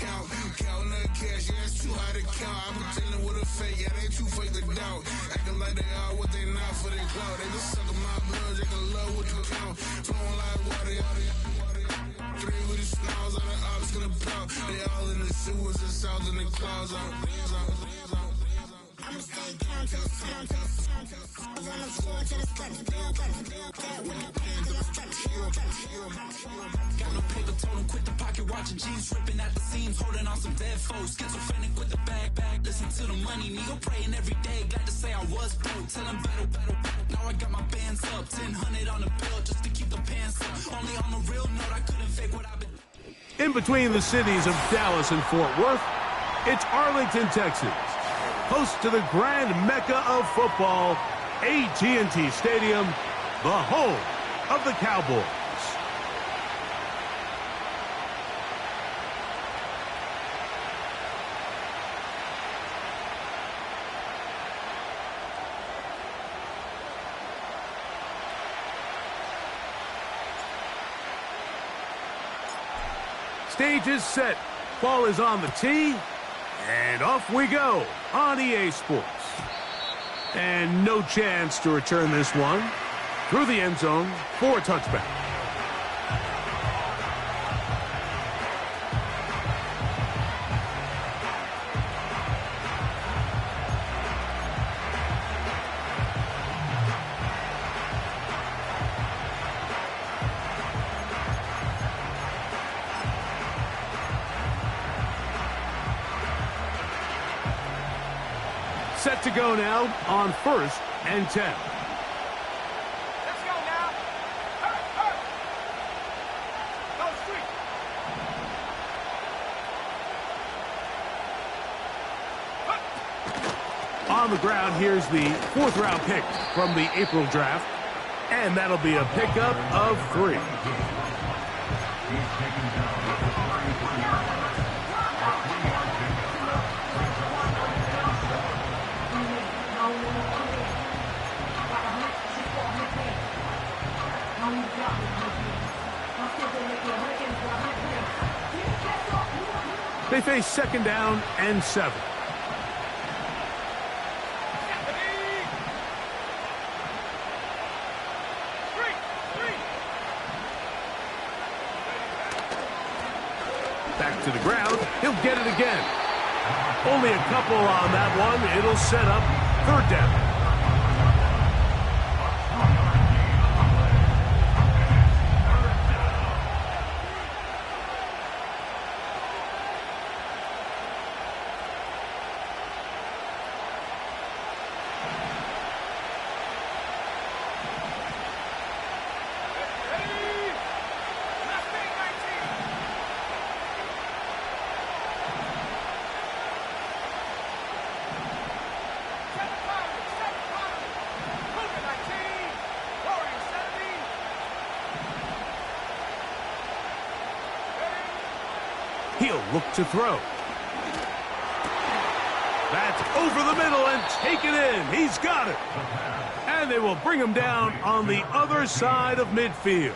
count. Counting the cash, yeah, it's too hard to count. I've been dealing with a fake, yeah, they too fake to doubt. Acting like they are what they not for their clout. They just sucking my blood, they can love what you count. Flowing like water, three with the snows, all the ops gonna plow. They all in the sewers and south in the clouds. I'ma stay down to the sound, to the sound, to the sound. On the floor to the steps, build that with the pain to the steps. Got no paper, told him quit the pocket, watching G's ripping at the seams, holding on some dead foes. Schizophrenic with the bag, listen to the money, nigga praying every day. Glad to say I was broke, tell him battle. Now I got my bands up, 1000 on the bill just to keep the pants up. Only on the real note, I couldn't fake what I've been. In between the cities of Dallas and Fort Worth, it's Arlington, Texas. Host to the grand mecca of football, AT&T Stadium, the home of the Cowboys. Stage is set, ball is on the tee, and off we go on EA Sports. And no chance to return this one through the end zone for a touchback. Set to go now on 1st and 10. Let's go now. Hurry. Go street. On the ground, here's the 4th round pick from the April draft. And that'll be a pickup of 3. They face 2nd down and 7. Back to the ground. He'll get it again. Only a couple on that one. It'll set up 3rd down. He'll look to throw. That's over the middle and taken in. He's got it. And they will bring him down on the other side of midfield.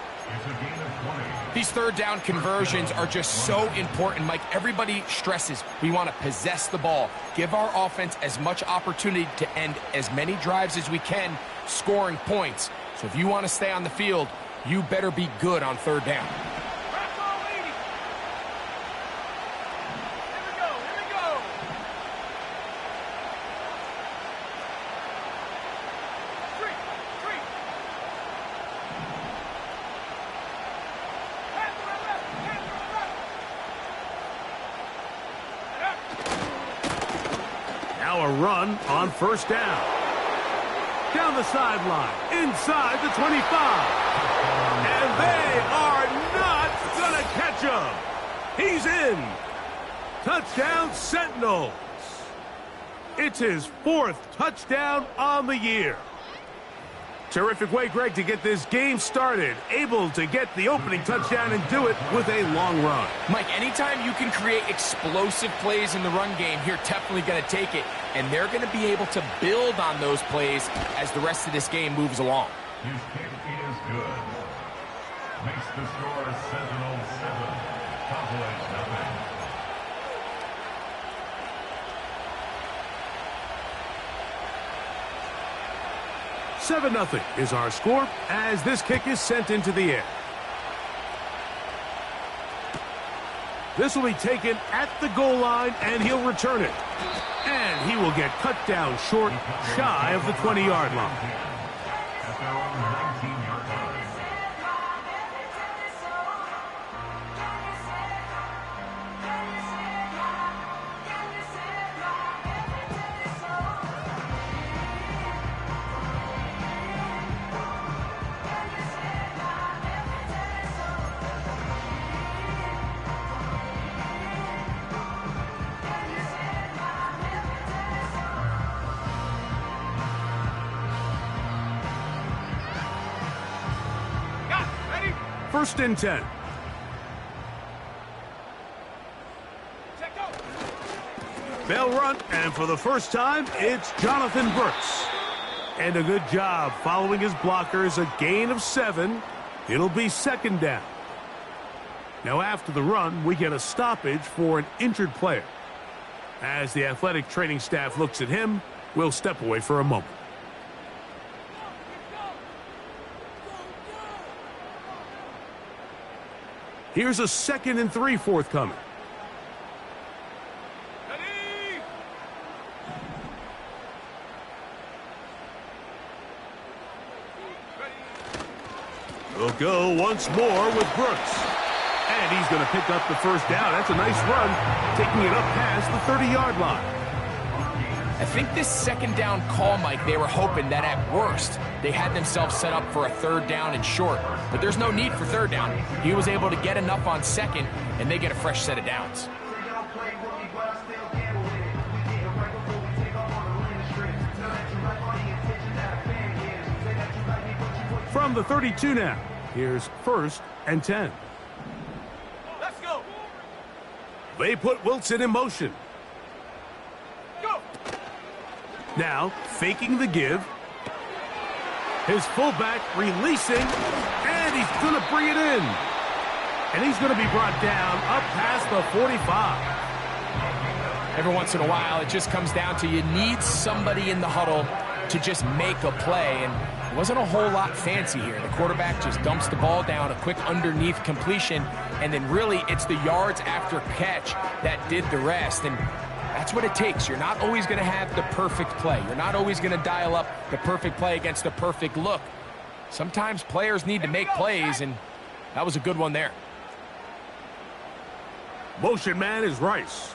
These 3rd down conversions are just so important, Mike. Everybody stresses we want to possess the ball, give our offense as much opportunity to end as many drives as we can, scoring points. So if you want to stay on the field, you better be good on 3rd down. Now a run on 1st down. Down the sideline, inside the 25. And they are not going to catch him. He's in. Touchdown Sentinels. It's his 4th touchdown on the year. Terrific way, Greg, to get this game started. Able to get the opening touchdown and do it with a long run. Mike, anytime you can create explosive plays in the run game, you're definitely going to take it. And they're going to be able to build on those plays as the rest of this game moves along. His kick is good. Makes the score Sentinel 7, Cowboys 0. 7-0 is our score as this kick is sent into the air. This will be taken at the goal line, and he'll return it. And he will get cut down short, shy of the 20-yard line. At their own 19-yard line. First and 10. They'll run, and for the first time, it's Jonathan Brooks. And a good job following his blockers, a gain of 7. It'll be second down. Now after the run, we get a stoppage for an injured player. As the athletic training staff looks at him, we'll step away for a moment. Here's a 2nd and 3 forthcoming. Ready? We'll go once more with Brooks. And he's going to pick up the first down. That's a nice run, taking it up past the 30-yard line. I think this second down call, Mike, they were hoping that at worst they had themselves set up for a third down and short. But there's no need for third down. He was able to get enough on second, and they get a fresh set of downs. From the 32 now, here's 1st and 10. Let's go. They put Wilson in motion. Go. Now, faking the give. His fullback releasing, and he's going to bring it in. And he's going to be brought down up past the 45. Every once in a while, it just comes down to you need somebody in the huddle to just make a play, and it wasn't a whole lot fancy here. The quarterback just dumps the ball down, a quick underneath completion, and then really it's the yards after catch that did the rest. And that's what it takes. You're not always going to have the perfect play. You're not always going to dial up the perfect play against the perfect look. Sometimes players need to make plays, and that was a good one there. Motion man is Rice.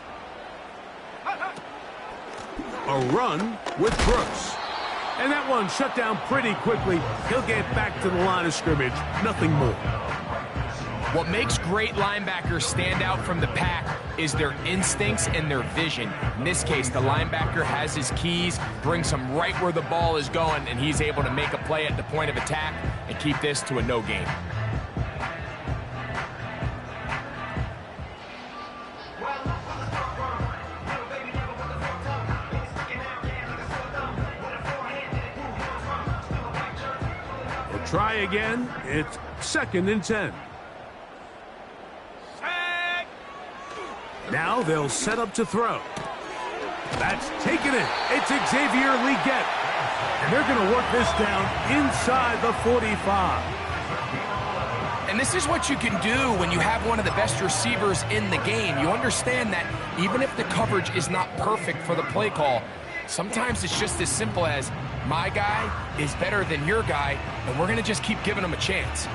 A run with Brooks. And that one shut down pretty quickly. He'll get back to the line of scrimmage. Nothing more. What makes great linebackers stand out from the pack is their instincts and their vision. In this case, the linebacker has his keys, brings him right where the ball is going, and he's able to make a play at the point of attack and keep this to a no gain. We'll try again. It's 2nd and 10. Now they'll set up to throw. That's taken it. It's Xavier Legette. And they're going to work this down inside the 45. And this is what you can do when you have one of the best receivers in the game. You understand that even if the coverage is not perfect for the play call, sometimes it's just as simple as my guy is better than your guy, and we're going to just keep giving him a chance.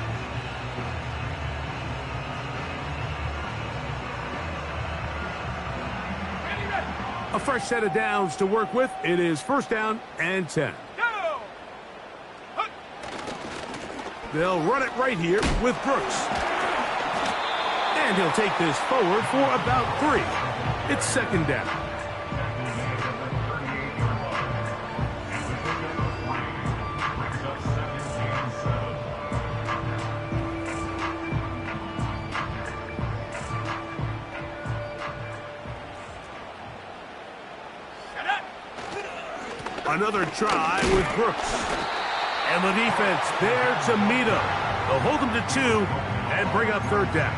A fresh set of downs to work with. It is 1st down and 10. They'll run it right here with Brooks. And he'll take this forward for about 3. It's 2nd down. Another try with Brooks. And the defense there to meet him. They'll hold him to 2 and bring up 3rd down.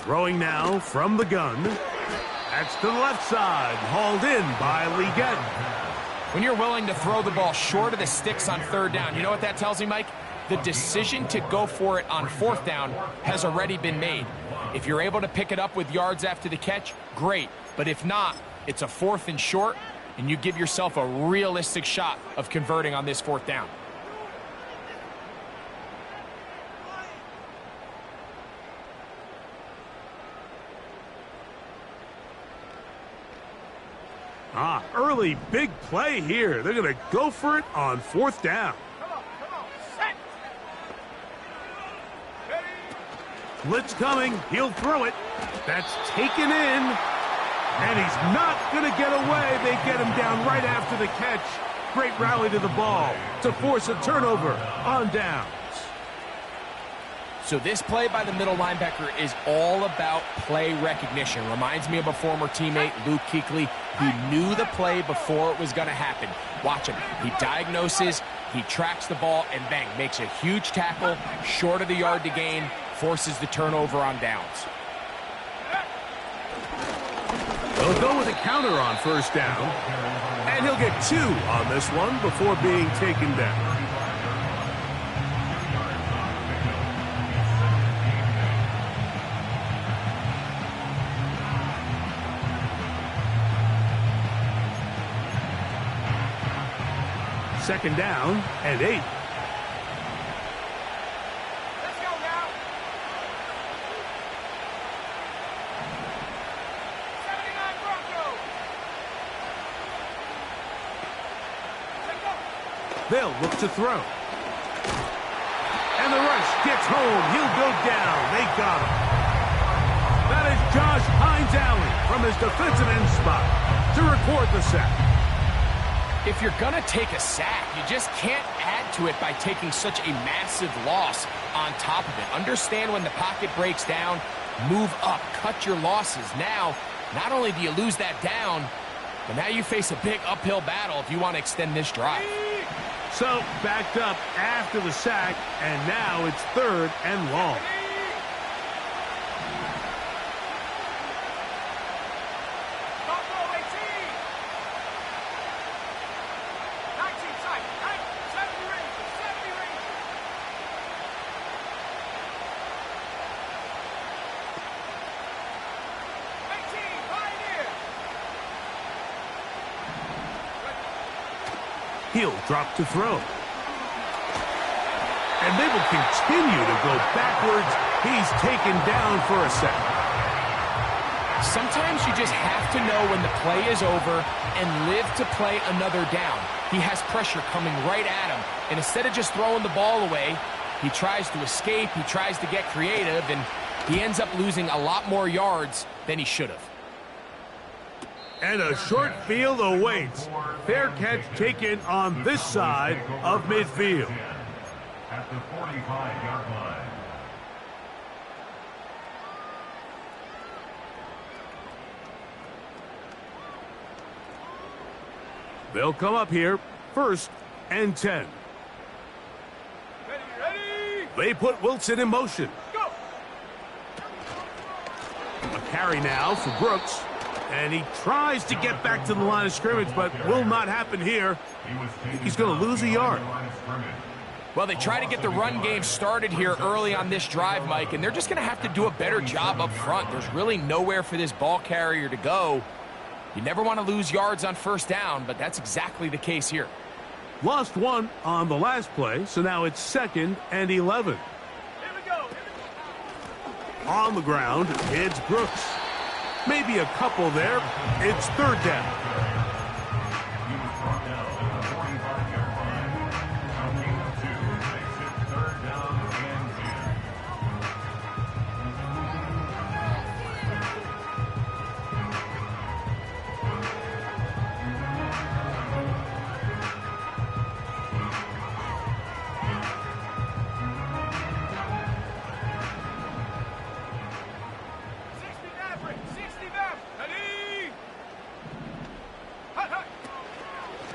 Throwing now from the gun. That's to the left side, hauled in by Liget. When you're willing to throw the ball short of the sticks on third down, you know what that tells me, Mike? The decision to go for it on fourth down has already been made. If you're able to pick it up with yards after the catch, great. But if not, it's a 4th and short, and you give yourself a realistic shot of converting on this 4th down. Early big play here. They're going to go for it on 4th down. Come on, set. Ready. Blitz coming. He'll throw it. That's taken in. And he's not going to get away. They get him down right after the catch. Great rally to the ball to force a turnover on downs. So this play by the middle linebacker is all about play recognition. Reminds me of a former teammate, Luke Kuechly. He knew the play before it was going to happen. Watch him. He diagnoses, he tracks the ball, and bang, makes a huge tackle, short of the yard to gain, forces the turnover on downs. They'll go with a counter on 1st down. And he'll get 2 on this one before being taken down. Second down and 8. Let's go now. 79 Broncos. Let's go. They'll look to throw. And the rush gets home. He'll go down. They got him. That is Josh Hines-Allen from his defensive end spot to record the sack. If you're going to take a sack, you just can't add to it by taking such a massive loss on top of it. Understand when the pocket breaks down, move up, cut your losses. Now, not only do you lose that down, but now you face a big uphill battle if you want to extend this drive. So, backed up after the sack, and now it's 3rd and long. He'll drop to throw. And they will continue to go backwards. He's taken down for a sack. Sometimes you just have to know when the play is over and live to play another down. He has pressure coming right at him. And instead of just throwing the ball away, he tries to escape, he tries to get creative, and he ends up losing a lot more yards than he should have. And a short field awaits. Fair catch taken on this side of midfield. At the 45-yard line. They'll come up here, 1st and 10. Ready. They put Wilson in motion. Go. A carry now for Brooks. And he tries to get back to the line of scrimmage, but will not happen here. He's going to lose a yard. Well, they try to get the run game started here early on this drive, Mike, and they're just going to have to do a better job up front. There's really nowhere for this ball carrier to go. You never want to lose yards on 1st down, but that's exactly the case here. Lost 1 on the last play, so now it's 2nd and 11. Here we go. On the ground, it's Brooks. Maybe a couple there. It's 3rd down. He was brought down at the 45-yard line. Now gain of 2 makes it 3rd down and 60 them. Ready. Hut, hut.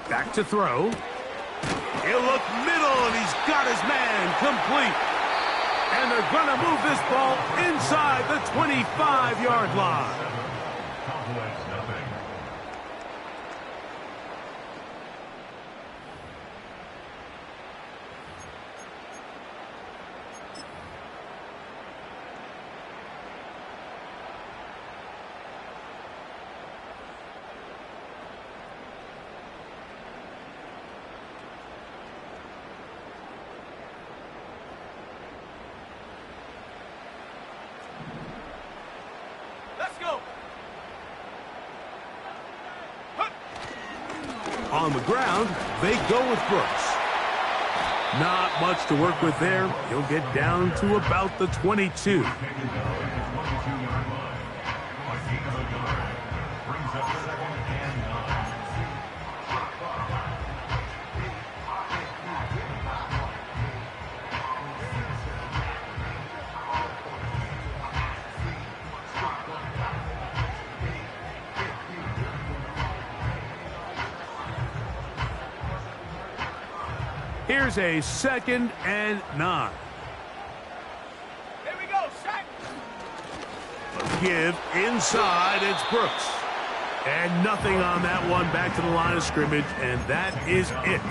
Back to throw. He'll look middle, and he's got his man complete. And they're going to move this ball inside the 25-yard line. Complex nothing. Let's go. On the ground, they go with Brooks. Not much to work with there. He'll get down to about the 22. Taken down at the 22-yard line. A gain of a yard. Brings up 2nd and 9. Here's a 2nd and 9. Here we go. Sack. Give inside, it's Brooks. And nothing on that one, back to the line of scrimmage, and that is it.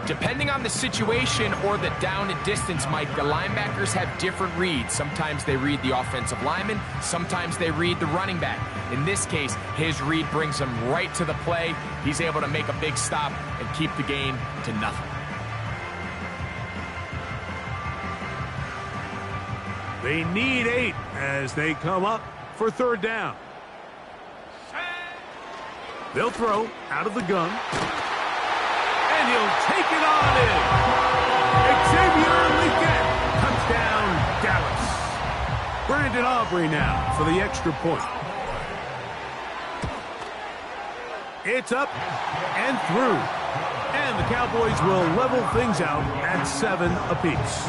Depending on the situation or the down and distance, Mike, the linebackers have different reads. Sometimes they read the offensive lineman, sometimes they read the running back. In this case, his read brings him right to the play. He's able to make a big stop and keep the gain to nothing. They need 8 as they come up for 3rd down. They'll throw out of the gun. And he'll take it on in. Xavier Legette. Touchdown, Dallas. Brandon Aubrey now for the extra point. It's up and through. And the Cowboys will level things out at 7 apiece.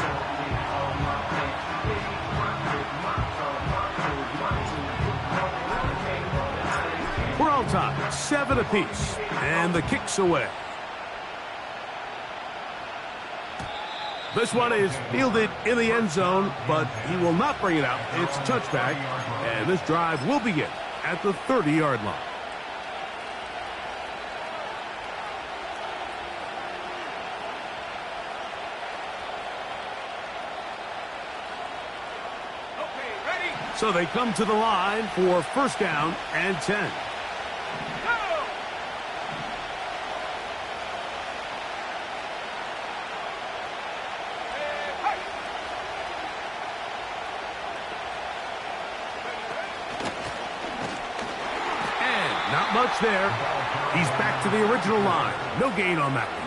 We're on top, 7 apiece. And the kick's away. This one is fielded in the end zone, but he will not bring it out. It's touchback, and this drive will begin at the 30-yard line. Okay, ready. So they come to the line for 1st down and 10. Go. Hey. And not much there. He's back to the original line. No gain on that one.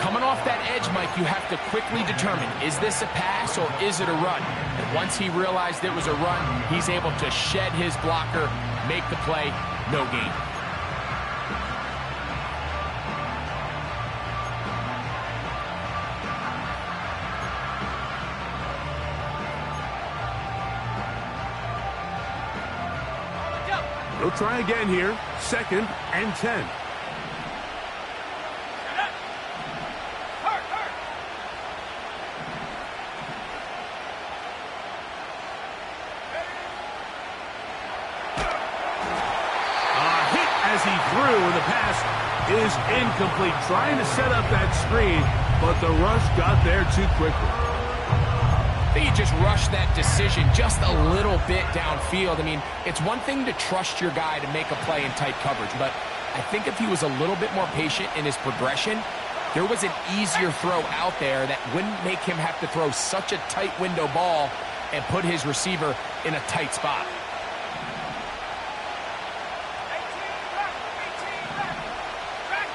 Coming off that edge, Mike, you have to quickly determine, is this a pass or is it a run? And once he realized it was a run, he's able to shed his blocker, make the play, no gain. He'll try again here. 2nd and 10. As he threw, and the pass is incomplete. Trying to set up that screen, but the rush got there too quickly. I think he just rushed that decision just a little bit downfield. I mean, it's one thing to trust your guy to make a play in tight coverage, but I think if he was a little bit more patient in his progression, there was an easier throw out there that wouldn't make him have to throw such a tight window ball and put his receiver in a tight spot. 18 left. Back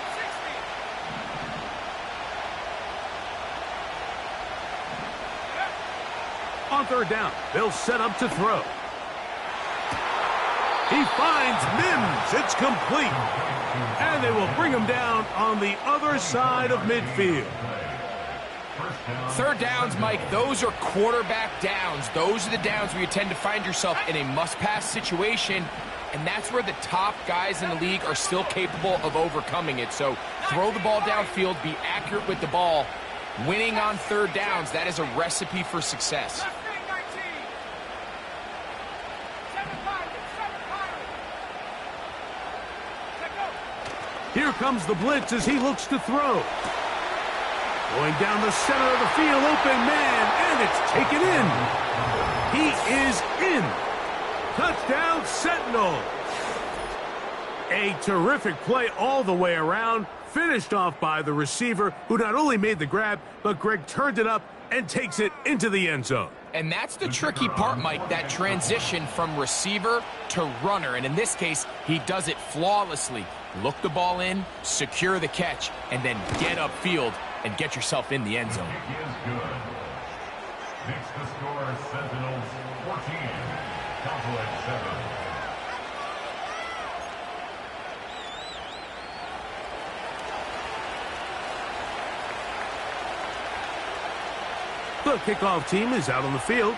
60. On 3rd down, they'll set up to throw. He finds Mims. It's complete. And they will bring him down on the other side of midfield. 3rd downs, Mike, those are quarterback downs. Those are the downs where you tend to find yourself in a must-pass situation, and that's where the top guys in the league are still capable of overcoming it. So throw the ball downfield, be accurate with the ball, Winning on third downs, that is a recipe for success. Left wing 19. 7 Pirates. 7 Pirates. Let go. Here comes the blitz as he looks to throw. Going down the center of the field, open man, and it's taken in. He is in. Touchdown, Sentinels. A terrific play all the way around, finished off by the receiver, who not only made the grab, but Greg turned it up and takes it into the end zone. And that's the tricky part, Mike, that transition from receiver to runner. And in this case, he does it flawlessly. Look the ball in, secure the catch, and then get upfield and get yourself in the end zone. Kick is good. Makes the score Sentinels 14, Cowboys 7. The kickoff team is out on the field,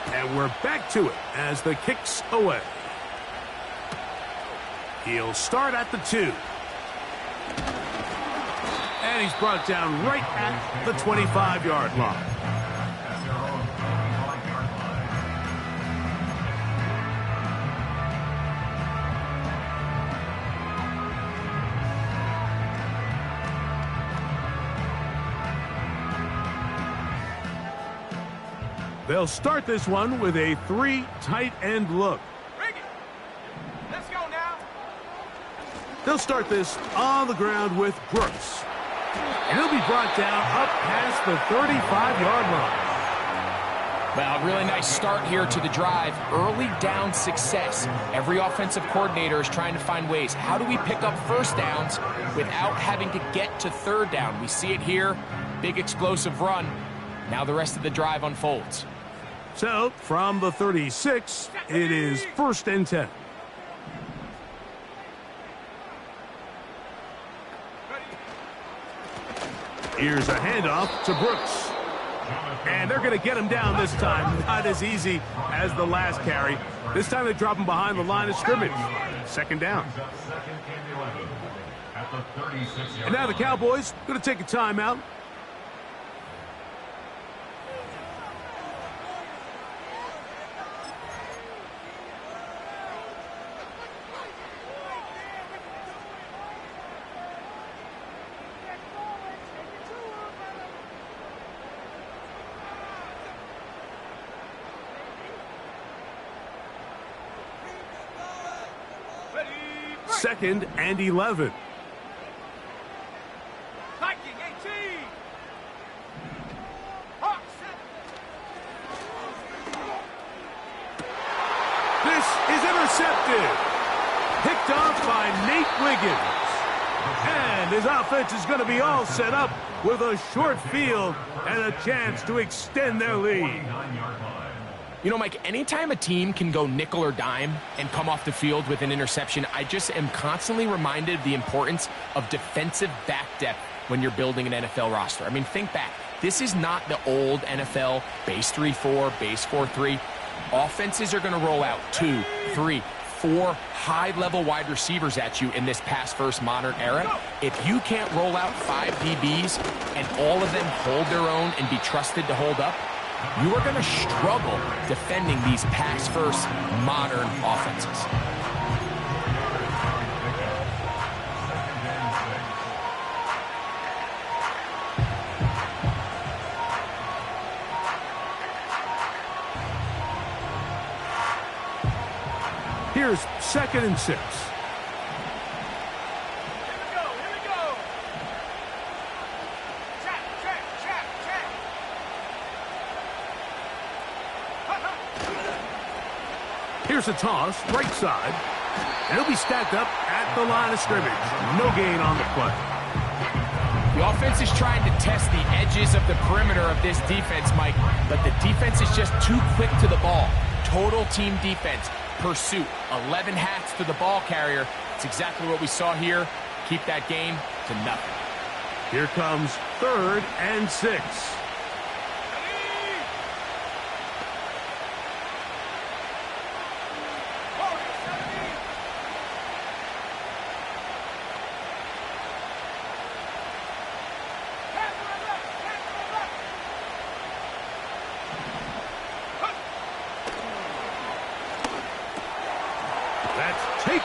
and we're back to it as the kick's away. He'll start at the 2. And he's brought down right at the 25-yard line. At their own 25-yard line. They'll start this one with a 3 tight end look. Bring it. Let's go now. They'll start this on the ground with Brooks. And he'll be brought down up past the 35-yard line. Well, a really nice start here to the drive. Early down success. Every offensive coordinator is trying to find ways. How do we pick up first downs without having to get to third down? We see it here. Big explosive run. Now the rest of the drive unfolds. So, from the 36, it is 1st and 10. Here's a handoff to Brooks. And they're going to get him down this time. Not as easy as the last carry. This time they drop him behind the line of scrimmage. 2nd down. Brings up 2nd and 11 at the 36-yard And now the Cowboys going to take a timeout. Ready. 2nd and 11. Viking 18. Hawks. This is intercepted. Picked off by Nate Wiggins. And his offense is going to be all set up with a short field and a chance to extend their lead. 9-yard line. You know, Mike, anytime a team can go nickel or dime and come off the field with an interception, I just am constantly reminded of the importance of defensive back depth when you're building an NFL roster. I mean, think back. This is not the old NFL base 3-4, base 4-3. Offenses are going to roll out 2, 3, 4 high-level wide receivers at you in this pass-first modern era. If you can't roll out 5 DBs and all of them hold their own and be trusted to hold up, you are going to struggle defending these pass-first modern offenses. Here's 2nd and 6. Here we go. Check. Here's a toss, right side. And he'll be stacked up at the line of scrimmage. No gain on the play. The offense is trying to test the edges of the perimeter of this defense, Mike, but the defense is just too quick to the ball. Total team defense, pursuit, 11 hats to the ball carrier. It's exactly what we saw here. Keep that game to nothing. Here comes 3rd and 6.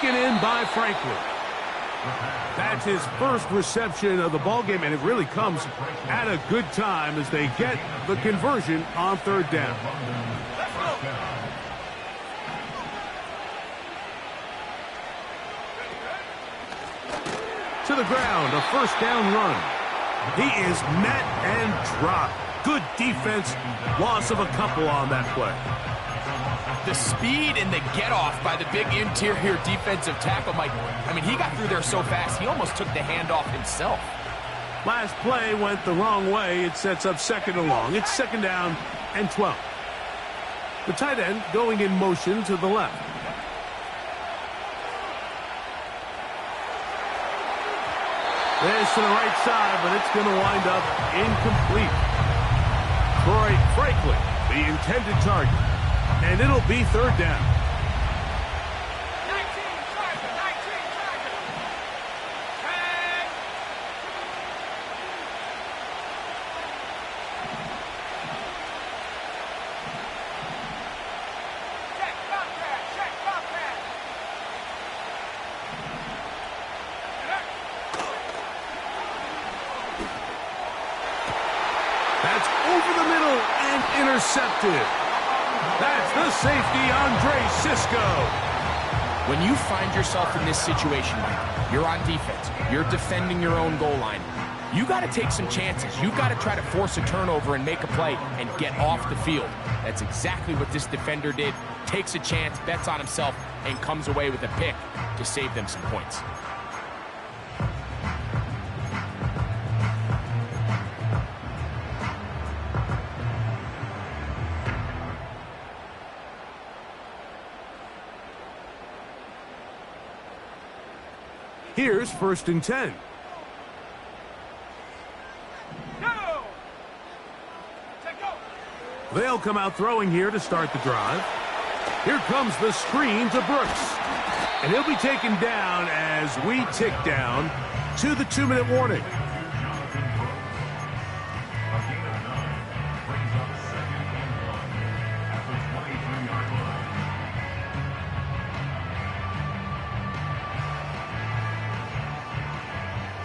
taken in by Franklin. That's his first reception of the ballgame, and it really comes at a good time as they get the conversion on third down. To the ground, a first down run. He is met and dropped. Good defense, loss of a couple on that play. The speed and the get-off by the big interior defensive tackle, Mike. I mean, he got through there so fast, he almost took the handoff himself. Last play went the wrong way. It sets up second and long. It's second down and 12. The tight end going in motion to the left. This to the right side, but it's going to wind up incomplete. Troy Franklin, the intended target. And it'll be third down. 19 target, 19 target. Tag. Check, Bobcat, check, Bobcat. That's over the middle and intercepted. That's the safety, Andre Cisco. When you find yourself in this situation, Mike, you're on defense, you're defending your own goal line, you got to take some chances. You got to try to force a turnover and make a play and get off the field. That's exactly what this defender did. Takes a chance, bets on himself, and comes away with a pick to save them some points. Here's first and 10. No. Check, go. They'll come out throwing here to start the drive. Here comes the screen to Brooks. And he'll be taken down as we tick down to the 2-minute warning.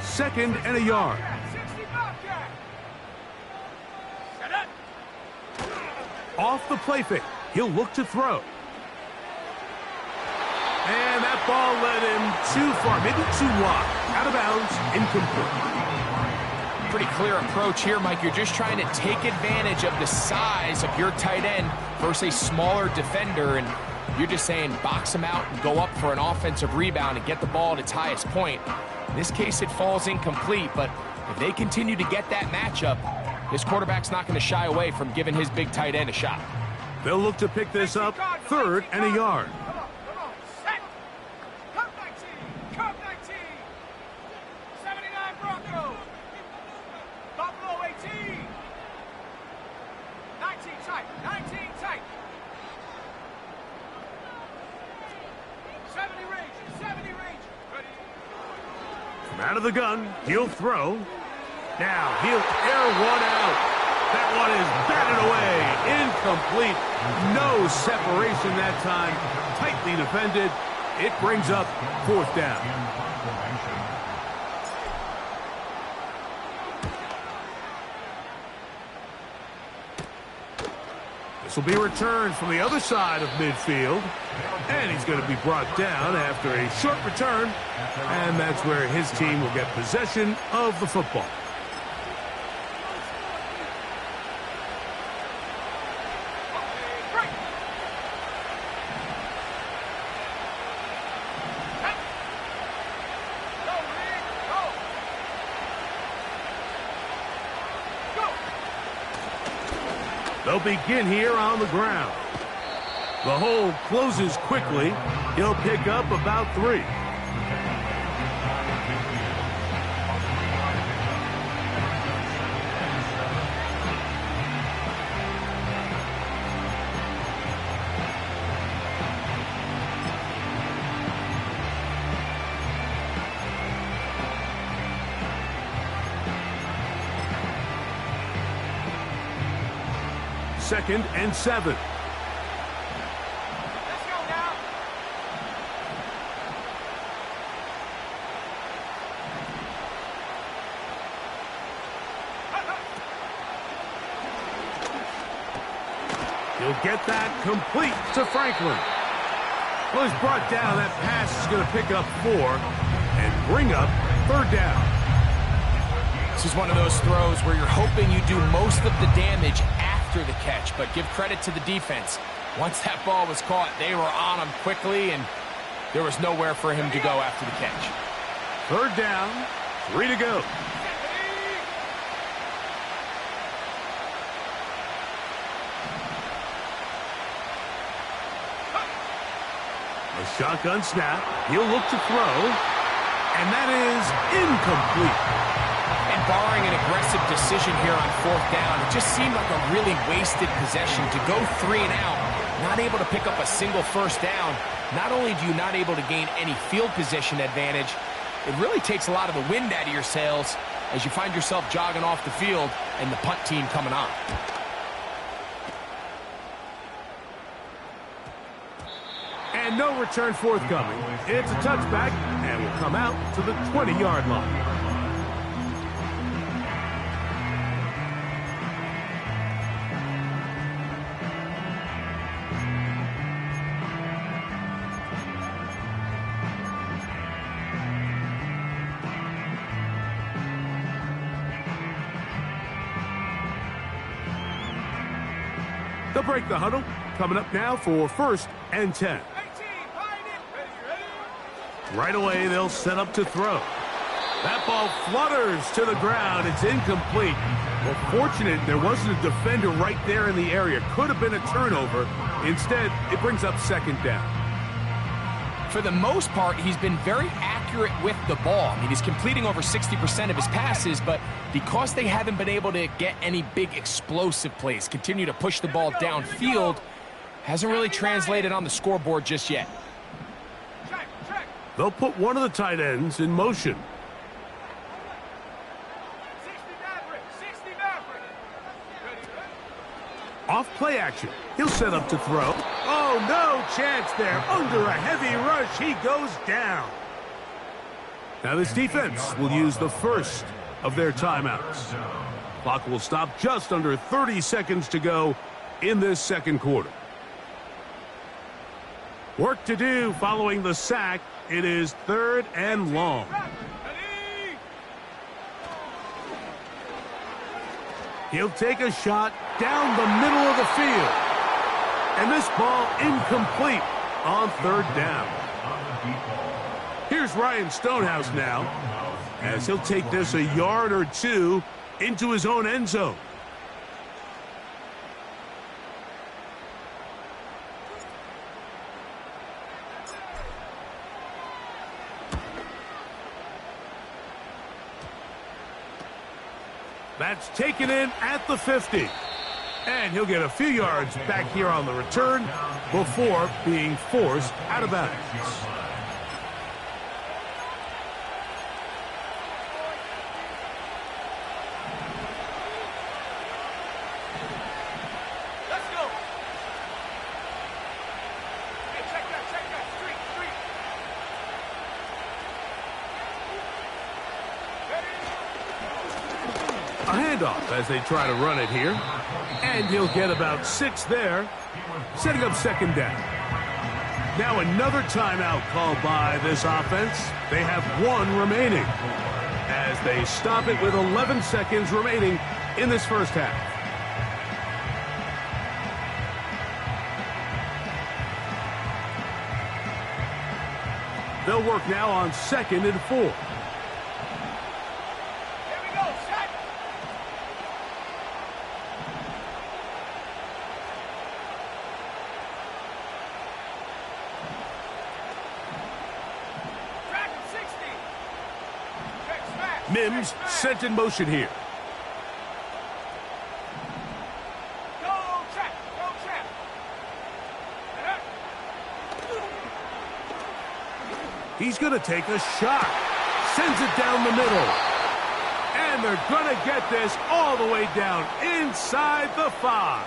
Second and a yard. 60 Bobcat. Set up. Off the play fake. He'll look to throw. And that ball led him too far, maybe too wide. Out of bounds, incomplete. Pretty clear approach here, Mike. You're just trying to take advantage of the size of your tight end versus a smaller defender, and you're just saying box him out and go up for an offensive rebound and get the ball at its highest point. In this case, it falls incomplete, but if they continue to get that matchup, this quarterback's not going to shy away from giving his big tight end a shot. They'll look to pick this up third and a yard. Come on. Set. Cup 19. Cup 19. 79 Broncos. Buffalo 18. 19 tight. 19 tight. 70 Rangers. 70 Rangers. Ready. From out of the gun, he'll throw. Now he'll air one out. That one is batted away. Incomplete. No separation that time. Tightly defended. It brings up fourth down. This will be returned from the other side of midfield. And he's going to be brought down after a short return. And that's where his team will get possession of the football. They'll begin here on the ground. The hole closes quickly. He'll pick up about 3. Second and 7. Let's go now. He'll get that complete to Franklin. Well, he's brought down. That pass is going to pick up 4 and bring up 3rd down. This is one of those throws where you're hoping you do most of the damage after the catch, but give credit to the defense. Once that ball was caught, they were on him quickly, and there was nowhere for him to go after the catch. 3rd down, 3 to go. A shotgun snap. He'll look to throw, and that is incomplete. And barring an aggressive decision here on 4th down, it just seemed like a really wasted possession to go 3 and out, not able to pick up a single 1st down. Not only do you not able to gain any field position advantage, it really takes a lot of the wind out of your sails as you find yourself jogging off the field and the punt team coming on. And no return forthcoming. It's a touchback, and will come out to the 20-yard line. They'll break the huddle. Coming up now for 1st and 10. Right away, they'll set up to throw. That ball flutters to the ground. It's incomplete. Well, fortunate there wasn't a defender right there in the area. Could have been a turnover. Instead, it brings up 2nd down. For the most part, he's been very accurate with the ball. I mean, he's completing over 60% of his passes, but because they haven't been able to get any big explosive plays, continue to push the ball downfield, hasn't really translated on the scoreboard just yet. They'll put one of the tight ends in motion. 60 Maverick. Off play action. He'll set up to throw. Oh, no chance there. Under a heavy rush, he goes down. Now this defense will use the first of their timeouts. Clock will stop just under 30 seconds to go in this 2nd quarter. Work to do following the sack. It is 3rd and long. He'll take a shot down the middle of the field. And this ball incomplete on 3rd down. Here's Ryan Stonehouse now, as he'll take this a yard or 2 into his own end zone. That's taken in at the 50. And he'll get a few yards back here on the return before being forced out of bounds. Let's go. Hey, check that. Street. A handoff as they try to run it here. And he'll get about 6 there, setting up 2nd down. Now another timeout called by this offense. They have 1 remaining as they stop it with 11 seconds remaining in this 1st half. They'll work now on 2nd and 4. Mims sent in motion here. Go, check. He's going to take a shot. Sends it down the middle. And they're going to get this all the way down inside the 5.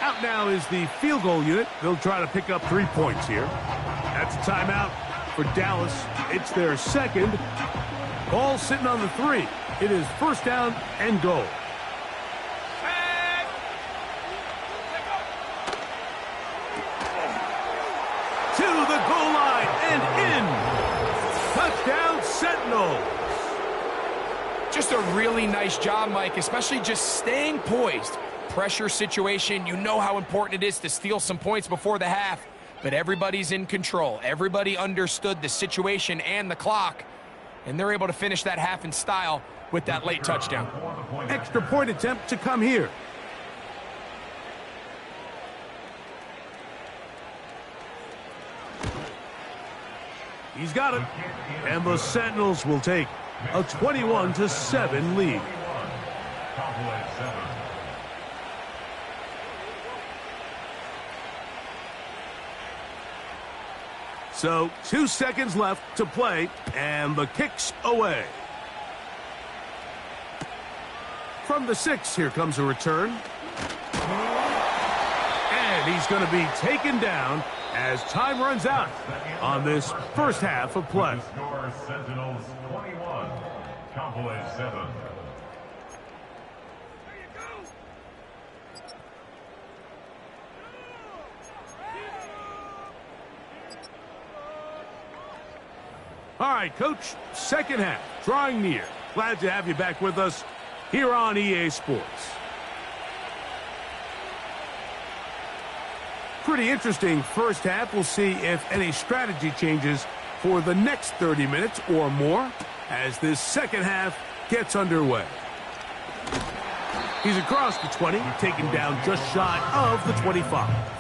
Out now is the field goal unit. They'll try to pick up 3 points here. That's a timeout for Dallas. It's their second. Ball sitting on the 3. It is first down and goal. To the goal line and in. Touchdown Sentinels. Just a really nice job, Mike, especially just staying poised. Pressure situation, you know how important it is to steal some points before the half, but everybody's in control. Everybody understood the situation and the clock, and they're able to finish that half in style with that late touchdown. Extra point attempt to come here. He's got it. And the Sentinels will take a 21-7 lead. So 2 seconds left to play, and the kick's away. From the 6, here comes a return. And he's going to be taken down as time runs out on this first half of play. Score Sentinels 21, Cowboys 7. All right, Coach, second half, drawing near. Glad to have you back with us here on EA Sports. Pretty interesting first half. We'll see if any strategy changes for the next 30 minutes or more as this second half gets underway. He's across the 20, taken down just shy of the 25.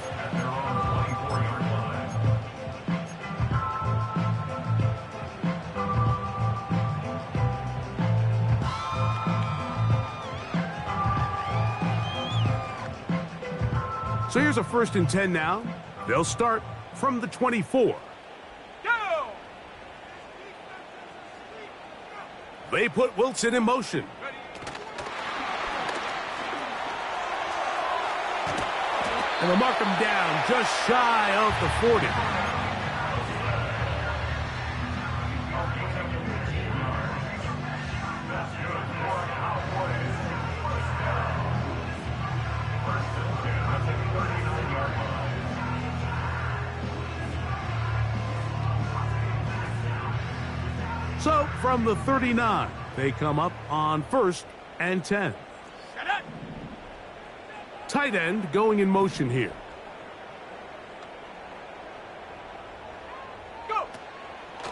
So here's a 1st and 10 now. They'll start from the 24. Go! They put Wilson in motion. And they'll mark him down just shy of the 40. So from the 39, they come up on 1st and 10. Tight end going in motion here. Go!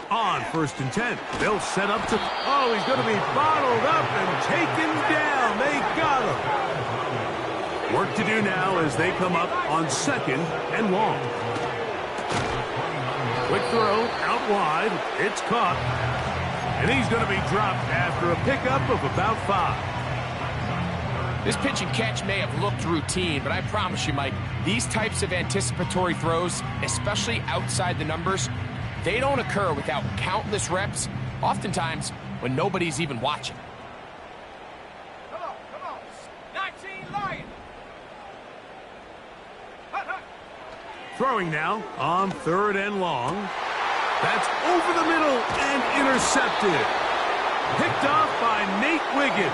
On 1st and 10, they'll set up to... Oh, he's going to be bottled up and taken down. They got him. Work to do now as they come up on 2nd and long. Quick throw out wide. It's caught. And he's going to be dropped after a pickup of about 5. This pitch and catch may have looked routine, but I promise you, Mike, these types of anticipatory throws, especially outside the numbers, they don't occur without countless reps, oftentimes when nobody's even watching. Come on. 19 Lion. Hut. Throwing now on 3rd and long. That's over the middle and intercepted. Picked off by Nate Wiggins.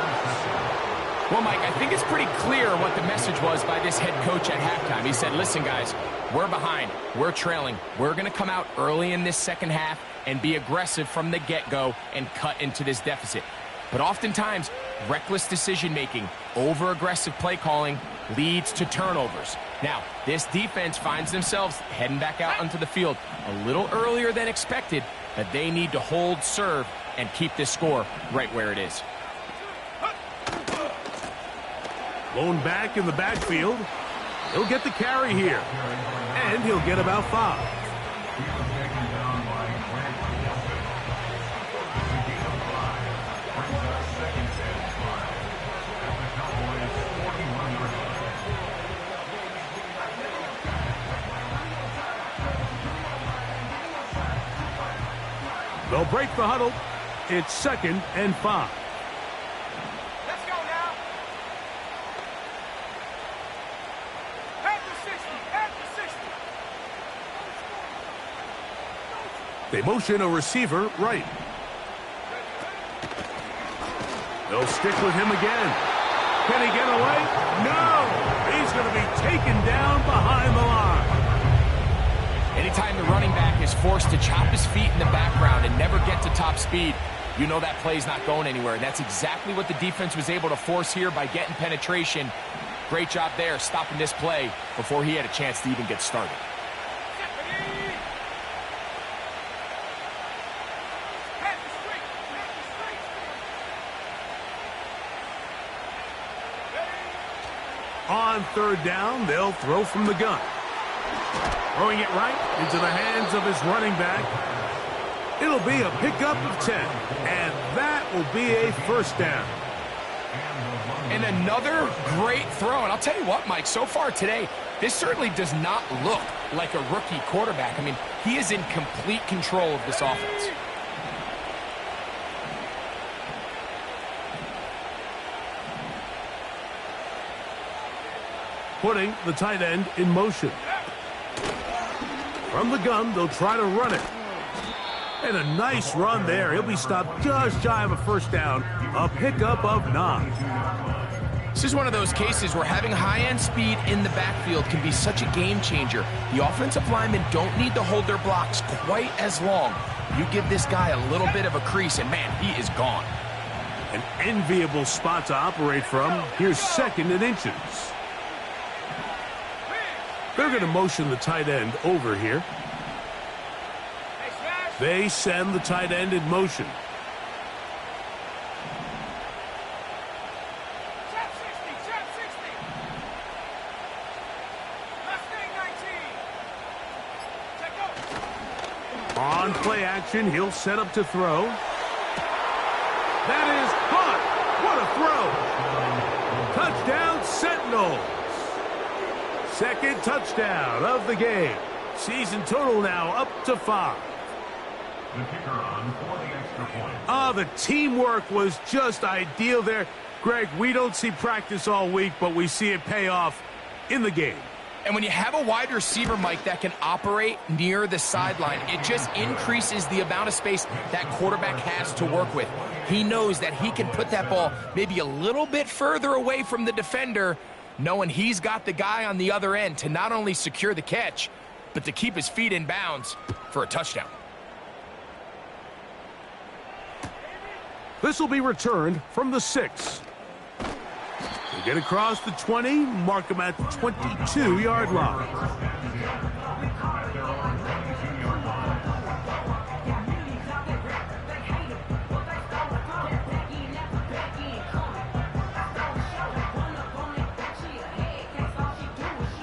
Well, Mike, I think it's pretty clear what the message was by this head coach at halftime. He said, listen, guys, we're behind. We're trailing. We're going to come out early in this second half and be aggressive from the get-go and cut into this deficit. But oftentimes, reckless decision-making, over-aggressive play calling leads to turnovers. Now, this defense finds themselves heading back out onto the field a little earlier than expected, but they need to hold serve and keep this score right where it is. Blown back in the backfield. He'll get the carry here. And he'll get about 5. They'll break the huddle. It's 2nd and 5. Let's go now. Hey! They motion a receiver right. They'll stick with him again. Can he get away? No! He's going to be taken down behind the line. Anytime the running back is forced to chop his feet in the background and never get to top speed, you know that play's not going anywhere. And that's exactly what the defense was able to force here by getting penetration. Great job there, stopping this play before he had a chance to even get started. On third down, they'll throw from the gun. Throwing it right into the hands of his running back. It'll be a pickup of 10, and that will be a first down. And another great throw. And I'll tell you what, Mike, so far today, this certainly does not look like a rookie quarterback. I mean, he is in complete control of this offense. Putting the tight end in motion. From the gun, they'll try to run it. And a nice run there. He'll be stopped just shy of a first down. A pickup of 9. This is one of those cases where having high-end speed in the backfield can be such a game changer. The offensive linemen don't need to hold their blocks quite as long. You give this guy a little bit of a crease, and man, he is gone. An enviable spot to operate from. Here's second and inches. They're going to motion the tight end over here. They send the tight end in motion. On play action, he'll set up to throw. That is caught. What a throw. Touchdown, Sentinels. Second touchdown of the game. Season total now up to 5. The kicker on for the extra point. The teamwork was just ideal there. Greg, we don't see practice all week, but we see it pay off in the game. And when you have a wide receiver, Mike, that can operate near the sideline, it just increases the amount of space that quarterback has to work with. He knows that he can put that ball maybe a little bit further away from the defender, knowing he's got the guy on the other end to not only secure the catch, but to keep his feet in bounds for a touchdown. This will be returned from the 6. They get across the 20, mark him at the 22-yard line.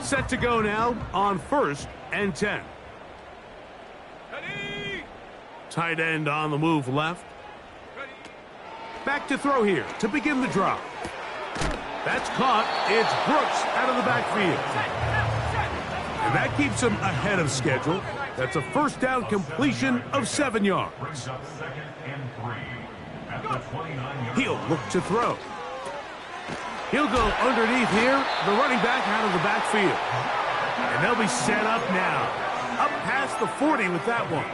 Set to go now on 1st and 10. Tight end on the move left. Back to throw here to begin the drop. That's caught. It's Brooks out of the backfield. And that keeps him ahead of schedule. That's a first down completion of 7 yards. Second and 3 at the 29-yard. He'll look to throw. He'll go underneath here. The running back out of the backfield. And they'll be set up now. Up past the 40 with that one.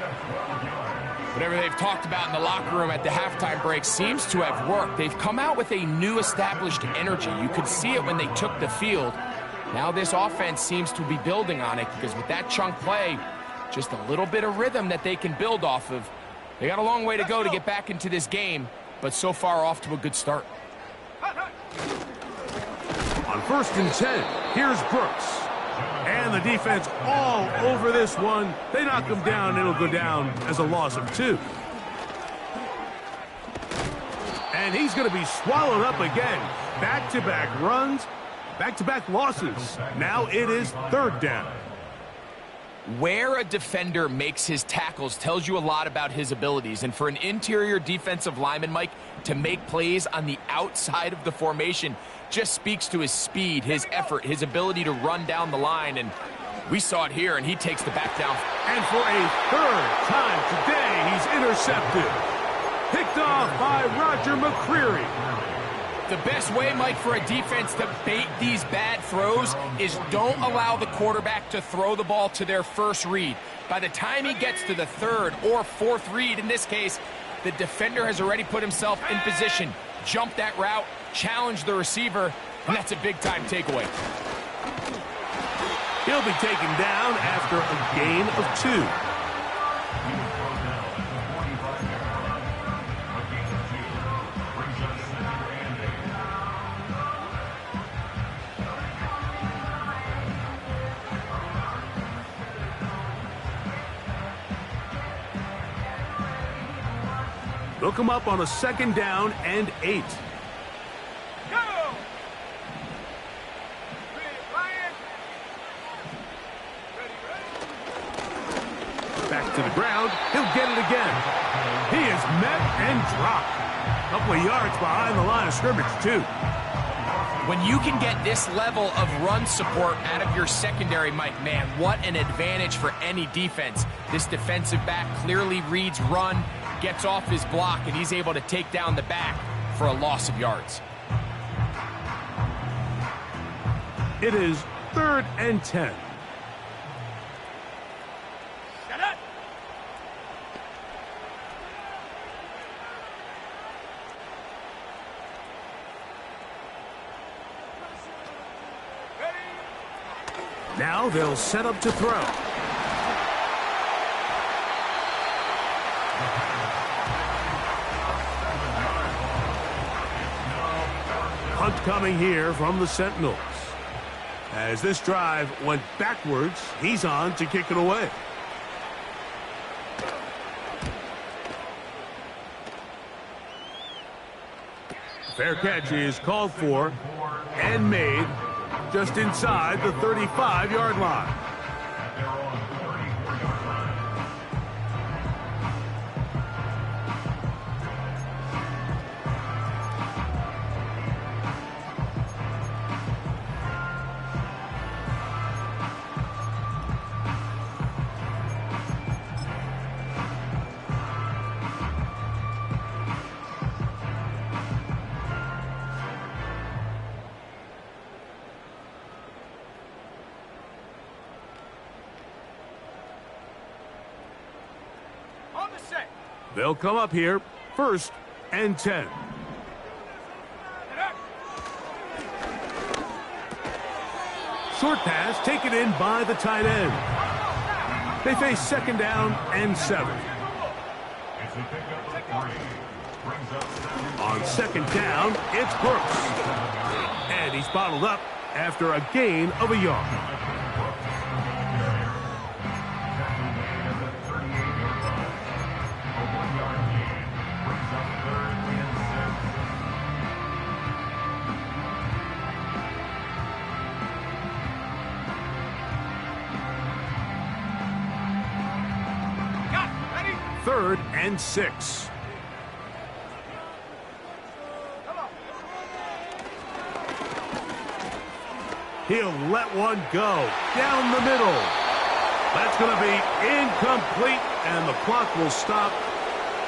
Whatever they've talked about in the locker room at the halftime break seems to have worked. They've come out with a new established energy. You could see it when they took the field. Now this offense seems to be building on it because with that chunk play, just a little bit of rhythm that they can build off of. They got a long way to go to get back into this game, but so far off to a good start. On 1st and 10, here's Brooks. And the defense all over this one. They knock him down. It'll go down as a loss of 2. And he's going to be swallowed up again. Back-to-back runs, back-to-back losses. Now it is 3rd down. Where a defender makes his tackles tells you a lot about his abilities. And for an interior defensive lineman, Mike, to make plays on the outside of the formation just speaks to his speed, his effort, his ability to run down the line. And we saw it here, and he takes the back down. And for a 3rd time today, he's intercepted. Picked off by Roger McCreary. The best way, Mike, for a defense to bait these bad throws is don't allow the quarterback to throw the ball to their first read. By the time he gets to the third or fourth read, in this case, the defender has already put himself in position, jumped that route, challenged the receiver, and that's a big-time takeaway. He'll be taken down after a gain of 2. He was brought down at the 45-yard line. A gain of 2 brings up 2nd and 8. They'll come up on a 2nd down and 8. Go! Ready, Ryan. Ready. Back to the ground. He'll get it again. He is met and dropped. A couple of yards behind the line of scrimmage, too. When you can get this level of run support out of your secondary, Mike, man, what an advantage for any defense. This defensive back clearly reads run, gets off his block, and he's able to take down the back for a loss of yards. It is 3rd and 10. Shut up. Ready. Now they'll set up to throw. Hunt coming here from the Sentinels. As this drive went backwards, he's on to kick it away. Fair catch is called for and made just inside the 35-yard line. At their own 34-yard line. On the set. They'll come up here, 1st and 10. Get up. Short pass taken in by the tight end. They face 2nd down and 7. It's a pickup of 3. Brings up 7. On 2nd down, it's Brooks. And he's bottled up after a gain of a yard. Got it. Ready. 3rd and 6. Come on. He'll let one go down the middle. That's going to be incomplete, and the clock will stop.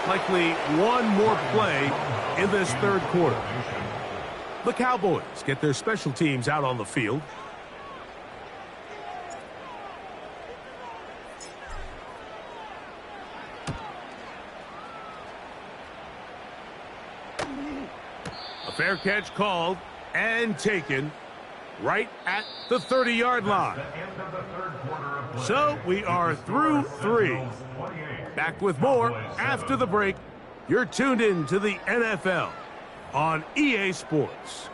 Likely one more play in this 3rd quarter. The Cowboys get their special teams out on the field. A fair catch called and taken right at the 30-yard line. So we are through 3. Back with more after the break. You're tuned in to the NFL on EA Sports.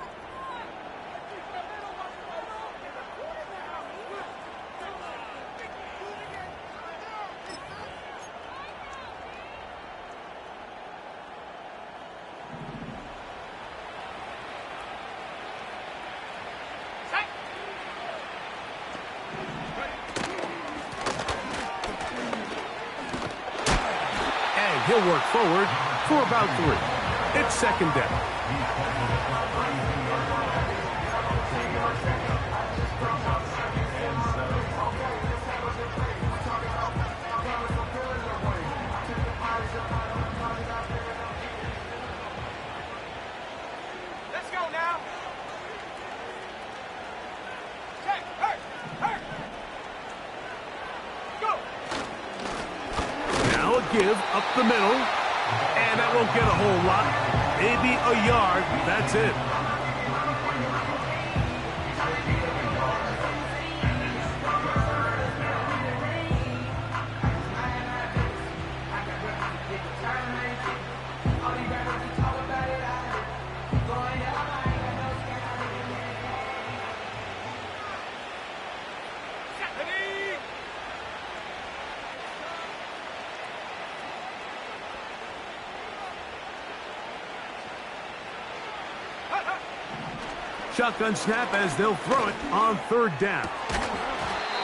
Set. And he'll work forward for about 3. It's 2nd down. Let's go. give up the middle. And that won't get a whole lot. Maybe a yard. That's it. Shotgun snap as they'll throw it on third down.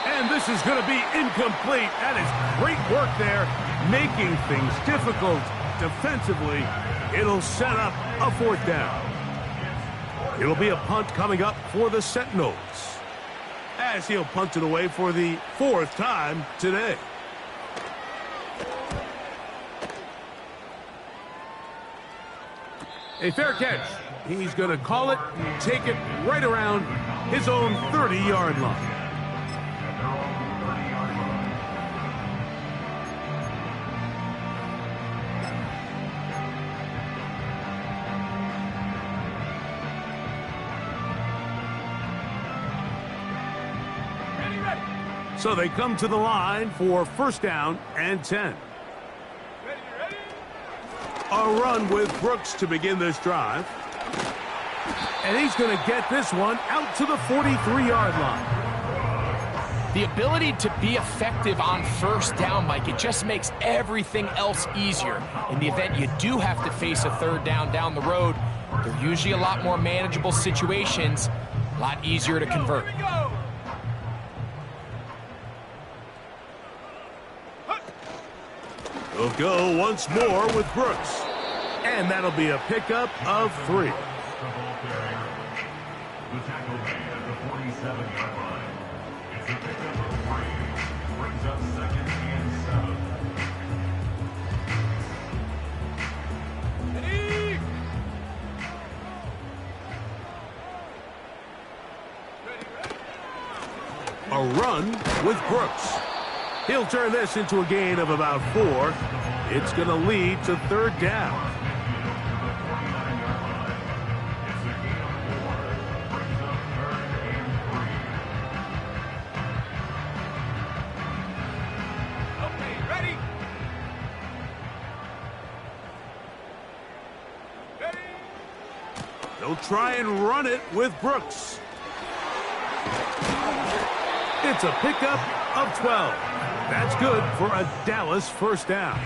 And this is going to be incomplete. That is great work there, making things difficult defensively. It'll set up a fourth down. It'll be a punt coming up for the Sentinels, as he'll punt it away for the fourth time today. A fair catch. He's going to call it, take it right around his own 30-yard line. So they come to the line for first down and 10. A run with Brooks to begin this drive. And he's going to get this one out to the 43-yard line. The ability to be effective on first down, Mike, it just makes everything else easier. In the event you do have to face a third down the road, they're usually a lot more manageable situations, a lot easier to convert. We'll go once more with Brooks. And that'll be a pickup of 3. The ball carrier. The tackle made at the 47-yard line. It's a pickup of 3. Brings up second and 7. A run with Brooks. He'll turn this into a gain of about 4. It's going to lead to third down. They'll try and run it with Brooks. It's a pickup of 12. That's good for a Dallas first down.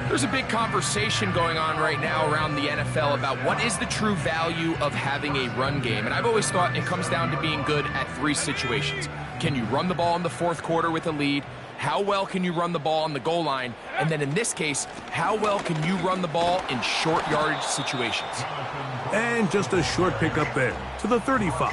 There's a big conversation going on right now around the NFL about what is the true value of having a run game. And I've always thought it comes down to being good at 3 situations. Can you run the ball in the fourth quarter with a lead? How well can you run the ball on the goal line? And then in this case, how well can you run the ball in short yardage situations? And just a short pickup there to the 35.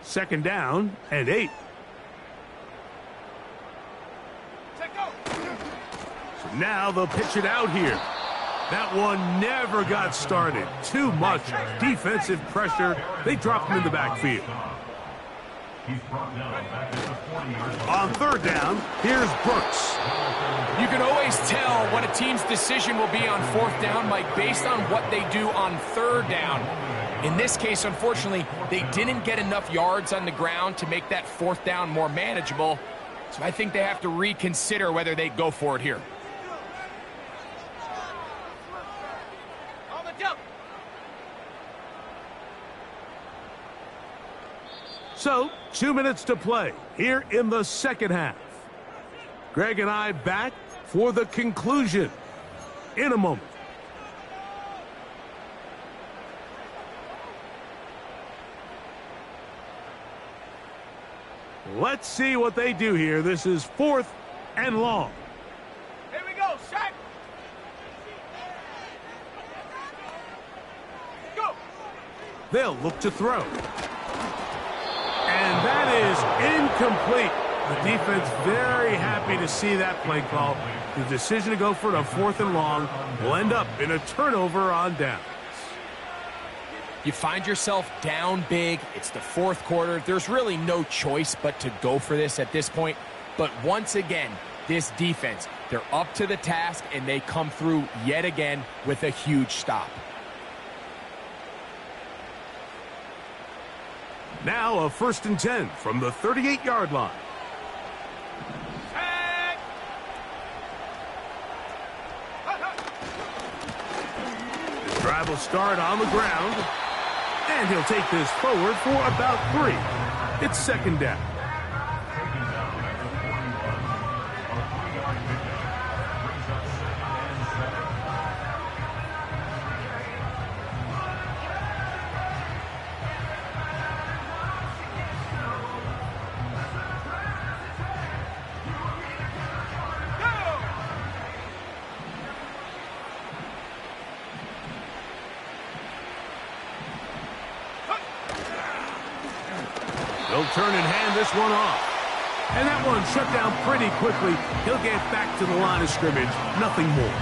Second down and 8. So now they'll pitch it out here. That one never got started. Too much defensive pressure. They dropped him in the backfield. On third down, here's Brooks. You can always tell what a team's decision will be on fourth down, Mike, based on what they do on third down. In this case, unfortunately, they didn't get enough yards on the ground to make that fourth down more manageable. So I think they have to reconsider whether they go for it here. So, 2 minutes to play here in the second half. Greg and I back for the conclusion in a moment. Let's see what they do here. This is 4th and long. Here we go, set. They'll look to throw. And that is incomplete. The defense very happy to see that play call. The decision to go for it on 4th and long will end up in a turnover on downs. You find yourself down big. It's the 4th quarter. There's really no choice but to go for this at this point. But once again, this defense, they're up to the task, and they come through yet again with a huge stop. Now a 1st and 10 from the 38-yard line. The drive will start on the ground, and he'll take this forward for about 3. It's 2nd down. They'll turn and hand this one off. And that one shut down pretty quickly. He'll get back to the line of scrimmage. Nothing more.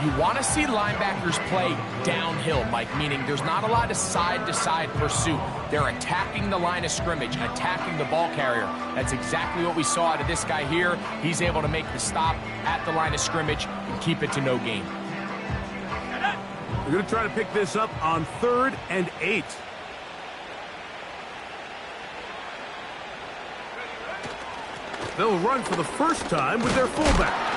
You want to see linebackers play downhill, Mike, meaning there's not a lot of side-to-side pursuit. They're attacking the line of scrimmage, attacking the ball carrier. That's exactly what we saw out of this guy here. He's able to make the stop at the line of scrimmage and keep it to no gain. They're going to try to pick this up on 3rd and 8. They'll run for the first time with their fullback.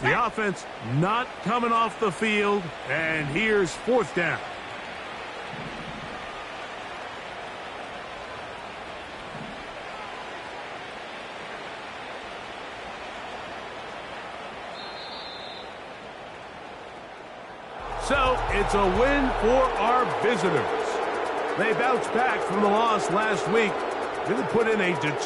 The offense not coming off the field, and here's 4th down. So it's a win for our visitors. They bounced back from the loss last week. Really put in a determined